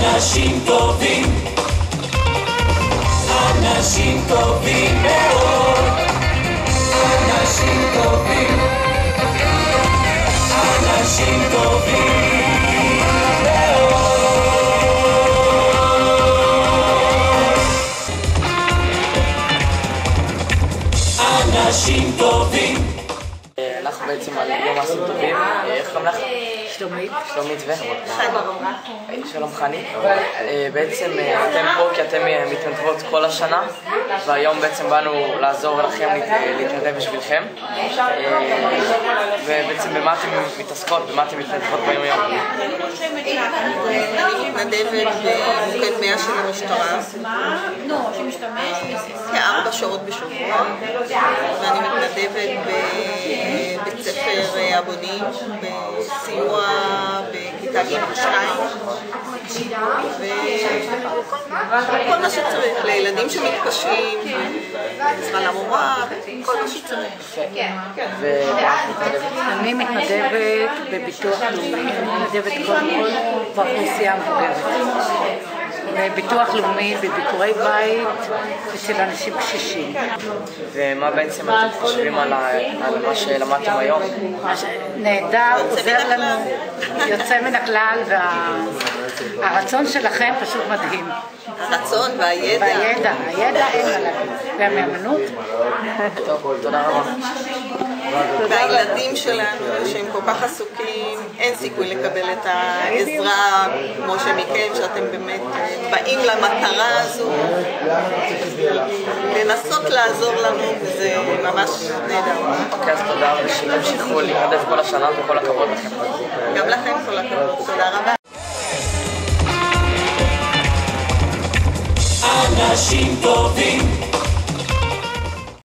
אנשים טובים, אנשים טובים מאוד, אנשים טובים, אנשים טובים מאוד, אנשים טובים. אנחנו בעצם על יום מעשים טובים. איך קוראים לך? שלומית. שלומית שלום חני. בעצם אתם פה כי אתם מתנדבות כל השנה, והיום בעצם באנו לעזור לכם להתנדב בשבילכם. ובעצם במה אתם מתעסקות, במה אתם מתנדבות ביום יום? אני מתנדבת במוקד 100 של המשטרה כ4 שעות בשבוע, ואני מתנדבת בבית ספר הבונים בסיוע בכיתה ג'2 וכל מה שצריך לילדים שמתקשים, עזרה למורה, כל מה שצריך. אני מתנדבת בביטוח לאומי, אני מתנדבת קודם כל באוכלוסייה המבוגרת. ביטוח לאומי בביקורי בית אצל אנשים קשישים. ומה בעצם אתם חושבים על מה שלמדתם היום? נהדר, עוזר לנו, יוצא מן הכלל, והרצון שלכם פשוט מדהים. הרצון והידע. הידע אין מה להגיד. והמאמנות. טוב, תודה רבה. והילדים שלנו שהם כל כך עסוקים, אין סיכוי לקבל את העזרה כמו שמכם, שאתם באמת באים למטרה הזו לנסות לעזור לנו, וזה ממש נהדר. אוקיי, אז תודה, ושתמשיכו להתנדב כל השנה וכל הכבוד לכם. גם לכם כל הכבוד, תודה רבה. אנשים טובים